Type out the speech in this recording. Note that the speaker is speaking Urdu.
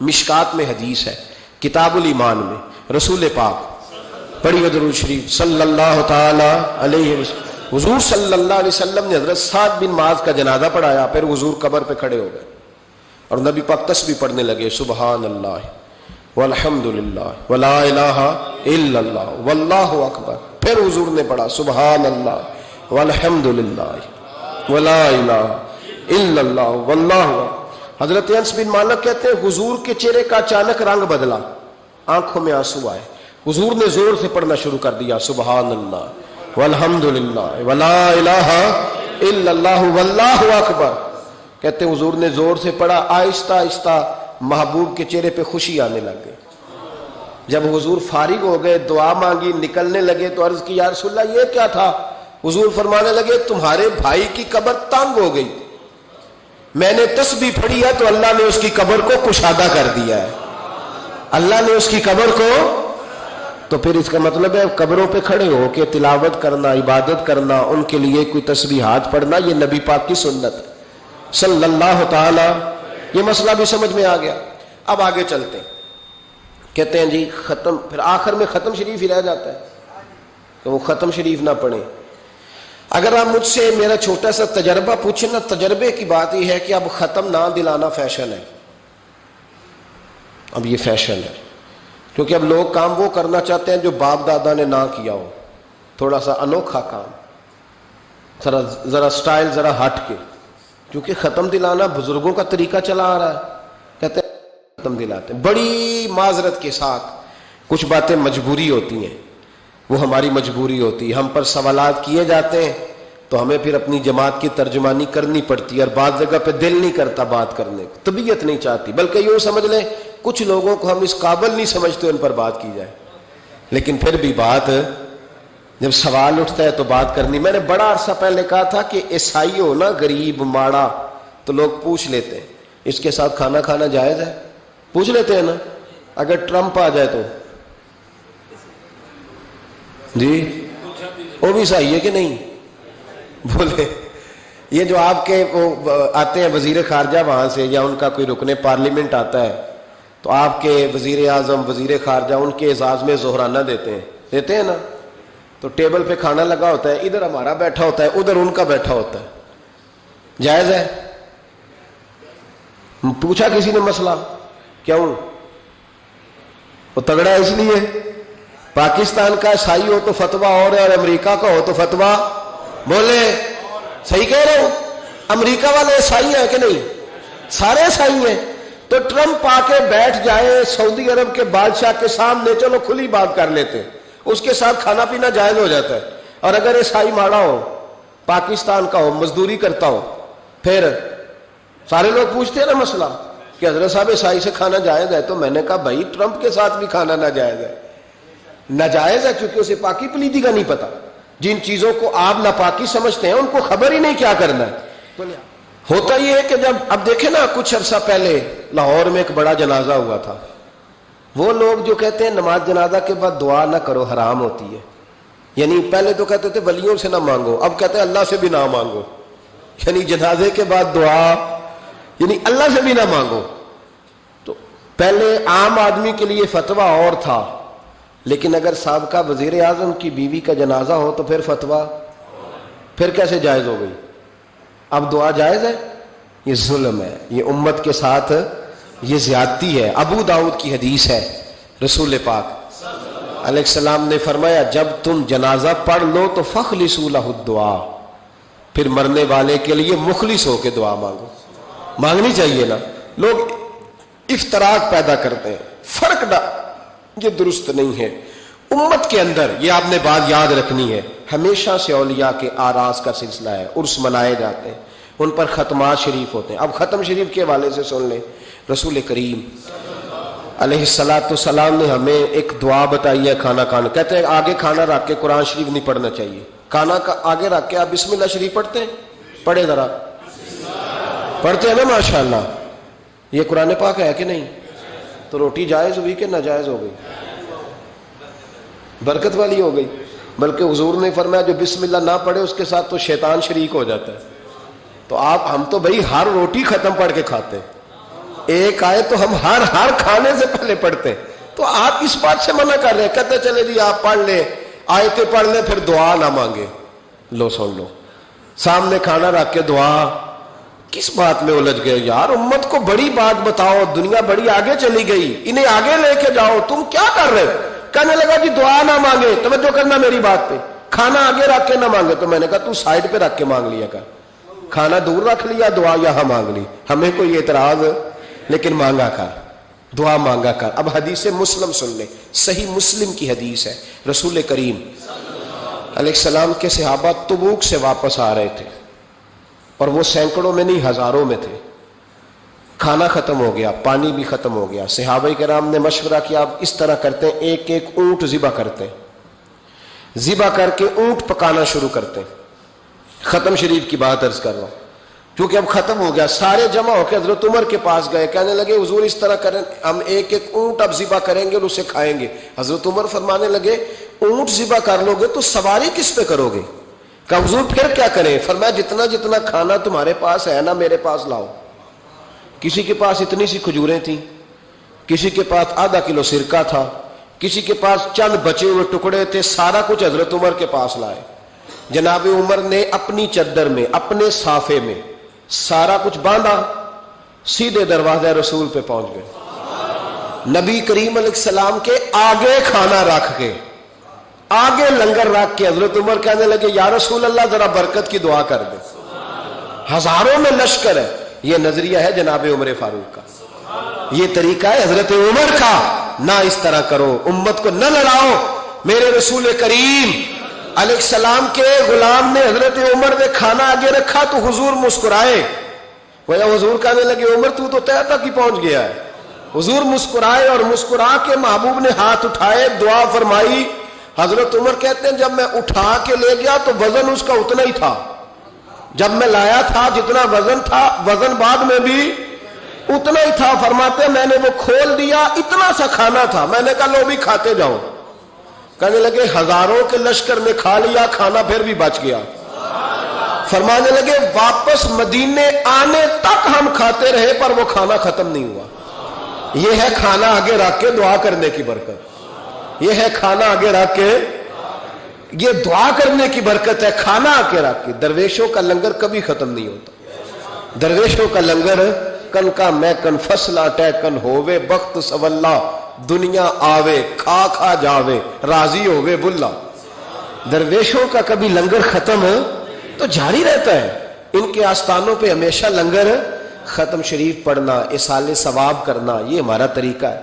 مشکات میں حدیث ہے، کتاب الایمان میں رسول پاک پڑھیے درود شریف صلی اللہ تعالی علیہ وسلم. حضور صلی اللہ علیہ وسلم نے حضرت سعد بن معاذ کا جنازہ پڑھایا، پھر حضور قبر پہ کھڑے ہو گئے اور نبی پاک تسبیح پڑھنے لگے، سبحان اللہ والحمد للہ ولا الہ الا اللہ واللہ اکبر. پھر حضور نے پڑھا سبحان اللہ والحمد للہ ولا الہ الا اللہ واللہ. حضرت انس بن مالک کہتے ہیں حضور کے چہرے کا اچانک رنگ بدلا، آنکھوں میں آنسو آئے. حضور نے زور سے پڑھنا شروع کر دیا سبحان اللہ والحمد للہ ولا الہ الا اللہ واللہ اکبر. کہتے ہیں حضور نے زور سے پڑھا، آہستہ آہستہ محبوب کے چہرے پہ خوشی آنے لگ گئی. جب حضور فارغ ہو گئے، دعا مانگی، نکلنے لگے تو عرض کی یا رسول اللہ یہ کیا تھا؟ حضور فرمانے لگے تمہارے بھائی کی قبر تنگ ہو گئی، میں نے تسبیح پڑھی ہے تو اللہ نے اس کی قبر کو کشادہ کر دیا ہے، اللہ نے اس کی قبر کو. تو پھر اس کا مطلب ہے قبروں پہ کھڑے ہو کے تلاوت کرنا، عبادت کرنا، ان کے لیے کوئی تسبیحات پڑھنا، یہ نبی پاک کی سنت صلی اللہ تعالی. یہ مسئلہ بھی سمجھ میں آ گیا. اب آگے چلتے ہیں. کہتے ہیں جی ختم، پھر آخر میں ختم شریف ہی رہ جاتا ہے کہ وہ ختم شریف نہ پڑھیں. اگر آپ مجھ سے میرا چھوٹا سا تجربہ پوچھیں نا، تجربے کی بات یہ ہے کہ اب ختم نہ دلانا فیشن ہے. اب یہ فیشن ہے کیونکہ اب لوگ کام وہ کرنا چاہتے ہیں جو باپ دادا نے نہ کیا ہو، تھوڑا سا انوکھا کام، ذرا سٹائل ذرا ہٹ کے. کیونکہ ختم دلانا بزرگوں کا طریقہ چلا آ رہا ہے، کہتے ہیں ختم دلاتے ہیں. بڑی معذرت کے ساتھ کچھ باتیں مجبوری ہوتی ہیں، وہ ہماری مجبوری ہوتی ہے. ہم پر سوالات کیے جاتے ہیں تو ہمیں پھر اپنی جماعت کی ترجمانی کرنی پڑتی ہے، اور بعض جگہ پہ دل نہیں کرتا بات کرنے کو، طبیعت نہیں چاہتی، بلکہ یوں سمجھ لیں کچھ لوگوں کو ہم اس قابل نہیں سمجھتے ان پر بات کی جائے. لیکن پھر بھی بات جب سوال اٹھتا ہے تو بات کرنی. میں نے بڑا عرصہ پہلے کہا تھا کہ عیسائی ہو نا غریب ماڑا تو لوگ پوچھ لیتے ہیں اس کے ساتھ کھانا کھانا جائز ہے، پوچھ لیتے ہیں نا. اگر ٹرمپ آ جائے تو جی وہ بھی صحیح ہے کہ نہیں؟ بولے یہ جو آپ کے وہ آتے ہیں وزیر خارجہ وہاں سے، یا ان کا کوئی رکن پارلیمنٹ آتا ہے تو آپ کے وزیر اعظم وزیر خارجہ ان کے اعزاز میں ظہرانہ دیتے ہیں نا. تو ٹیبل پہ کھانا لگا ہوتا ہے، ادھر ہمارا بیٹھا ہوتا ہے، ادھر ان کا بیٹھا ہوتا ہے. جائز ہے؟ پوچھا کسی نے مسئلہ کیوں؟ وہ تگڑا ہے اس لیے. پاکستان کا عیسائی ہو تو فتویٰ اور ہے، اور امریکہ کا ہو تو فتویٰ بولے صحیح کہہ رہا ہوں. امریکہ والے عیسائی ہیں کہ نہیں؟ سارے عیسائی ہیں. تو ٹرمپ آ کے بیٹھ جائے سعودی عرب کے بادشاہ کے سامنے، چلو کھلی بات کر لیتے، اس کے ساتھ کھانا پینا جائز ہو جاتا ہے. اور اگر عیسائی ماڑا ہو، پاکستان کا ہو، مزدوری کرتا ہو، پھر سارے لوگ پوچھتے ہیں نا مسئلہ کہ حضرت صاحب عیسائی سے کھانا جائز ہے. تو میں نے کہا بھائی ٹرمپ کے ساتھ بھی کھانا ناجائز ہے. ناجائز ہے کیونکہ اسے پاکی پلیتی کا نہیں پتا. جن چیزوں کو آپ ناپاکی سمجھتے ہیں ان کو خبر ہی نہیں کیا کرنا ہے. ہوتا یہ ہے کہ جب اب دیکھیں نا کچھ عرصہ پہلے لاہور میں ایک بڑا جنازہ ہوا تھا. وہ لوگ جو کہتے ہیں نماز جنازہ کے بعد دعا نہ کرو حرام ہوتی ہے، یعنی پہلے تو کہتے تھے ولیوں سے نہ مانگو، اب کہتے ہیں اللہ سے بھی نہ مانگو. یعنی جنازے کے بعد دعا یعنی اللہ سے بھی نہ مانگو. تو پہلے عام آدمی کے لیے فتویٰ اور تھا، لیکن اگر سابقہ وزیر اعظم کی بیوی کا جنازہ ہو تو پھر فتویٰ پھر کیسے جائز ہو گئی؟ اب دعا جائز ہے؟ یہ ظلم ہے، یہ امت کے ساتھ یہ زیادتی ہے. ابو داؤد کی حدیث ہے، رسول پاک علیہ السلام نے فرمایا جب تم جنازہ پڑھ لو تو فخلصوا لہ الدعاء، پھر مرنے والے کے لیے مخلص ہو کے دعا مانگو. مانگنی چاہیے نا. لوگ افتراق پیدا کرتے ہیں، فرق نہ، یہ درست نہیں ہے. امت کے اندر یہ آپ نے بات یاد رکھنی ہے، ہمیشہ سے اولیاء کے آراس کا سلسلہ ہے، عرس منائے جاتے ہیں، ان پر ختمات شریف ہوتے ہیں. اب ختم شریف کے حوالے سے سن لیں. رسول کریم علیہ السلام نے ہمیں ایک دعا بتائی ہے کھانا کھانا. کہتے ہیں آگے کھانا رکھ کے قرآن شریف نہیں پڑھنا چاہیے. کھانا کا آگے رکھ کے آپ بسم اللہ شریف پڑھتے ہیں؟ پڑھے ذرا، پڑھتے ہیں نا ماشاءاللہ. یہ قرآن پاک ہے کہ نہیں؟ تو روٹی جائز ہوئی کہ ناجائز ہو گئی؟ برکت والی ہو گئی. بلکہ حضور نے فرمایا جو بسم اللہ نہ پڑھے اس کے ساتھ تو شیطان شریک ہو جاتا ہے. تو ہم تو بھائی ہر روٹی ختم پڑھ کے کھاتے ہیں. ایک آئے تو ہم ہر کھانے سے پہلے پڑھتے ہیں. تو آپ اس بات سے منع کر رہے ہیں, کہتے چلے جی آپ پڑھ لیں, آیتیں پڑھ لیں, پھر دعا نہ مانگے. لو سن لو, سامنے کھانا رکھ کے دعا. کس بات میں الجھ گئے یار؟ امت کو بڑی بات بتاؤ, دنیا بڑی آگے چلی گئی, انہیں آگے لے کے جاؤ, تم کیا کر رہے ہو؟ کہنے لگا جی دعا نہ مانگے, توجہ کرنا میری بات پہ, کھانا آگے رکھ کے نہ مانگے. تو میں نے کہا تو سائڈ پہ رکھ کے مانگ لیا کر, کھانا دور رکھ لیا, دعا یہاں مانگ لی. ہمیں کوئی اعتراض, لیکن مانگا کر, دعا مانگا کر. اب حدیث مسلم سن لیں, صحیح مسلم کی حدیث ہے. رسول کریم علیہ السلام کے صحابہ تبوک سے واپس آ رہے تھے, اور وہ سینکڑوں میں نہیں ہزاروں میں تھے. کھانا ختم ہو گیا, پانی بھی ختم ہو گیا. صحابہ کرام نے مشورہ کیا, اب اس طرح کرتے ہیں, ایک ایک اونٹ ذبح کرتے ہیں, ذبح کر کے اونٹ پکانا شروع کرتے ہیں. ختم شریف کی بات عرض کر رہا ہوں, کیونکہ اب ختم ہو گیا. سارے جمع ہو کے حضرت عمر کے پاس گئے, کہنے لگے حضور اس طرح کریں, ہم ایک ایک اونٹ اب ذبح کریں گے اور اسے کھائیں گے. حضرت عمر فرمانے لگے اونٹ ذبح کر لو گے تو سواری کس پہ کرو گے؟ کہ حضور پھر کیا کریں؟ فرمایا جتنا جتنا کھانا تمہارے پاس ہے نا میرے پاس لاؤ. کسی کے پاس اتنی سی کھجوریں تھیں, کسی کے پاس آدھا کلو سرکہ تھا, کسی کے پاس چند بچے ہوئے ٹکڑے تھے, سارا کچھ حضرت عمر کے پاس لائے. جناب عمر نے اپنی چادر میں, اپنے صافے میں سارا کچھ باندھا, سیدھے دروازہ رسول پہ پہنچ گئے. نبی کریم علیہ السلام کے آگے کھانا رکھ کے, آگے لنگر رکھ کے حضرت عمر کہنے لگے یا رسول اللہ ذرا برکت کی دعا کر دے. ہزاروں میں لشکر ہے. یہ نظریہ ہے جناب عمر فاروق کا, یہ طریقہ ہے حضرت عمر کا. نہ اس طرح کرو, امت کو نہ لڑاؤ. میرے رسول کریم علیہ السلام کے غلام نے, حضرت عمر نے کھانا آگے رکھا تو حضور مسکرائے. وہ حضور کہنے لگے عمر تو طے تک ہی پہنچ گیا ہے. حضور مسکرائے, اور مسکرا کے محبوب نے ہاتھ اٹھائے, دعا فرمائی. حضرت عمر کہتے ہیں جب میں اٹھا کے لے گیا تو وزن اس کا اتنا ہی تھا, جب میں لایا تھا جتنا وزن تھا, وزن بعد میں بھی اتنا ہی تھا. فرماتے ہیں میں نے وہ کھول دیا, اتنا سا کھانا تھا, میں نے کہا لو بھی کھاتے جاؤ. کہنے لگے ہزاروں کے لشکر نے کھا لیا, کھانا پھر بھی بچ گیا. فرمانے لگے واپس مدینے آنے تک ہم کھاتے رہے پر وہ کھانا ختم نہیں ہوا. یہ ہے کھانا آگے رکھ کے دعا کرنے کی برکت. یہ ہے کھانا آگے رکھ کے, یہ دعا کرنے کی برکت ہے. کھانا آگے رکھ کے. درویشوں کا لنگر کبھی ختم نہیں ہوتا. درویشوں کا لنگر کن کا میں کن فصلہ ٹے کن ہووے بخت سولا, دنیا آوے کھا کھا جاوے راضی ہووے بلا. درویشوں کا کبھی لنگر ختم تو جاری رہتا ہے. ان کے آستانوں پہ ہمیشہ لنگر, ختم شریف پڑھنا, اصالے ثواب کرنا, یہ ہمارا طریقہ ہے.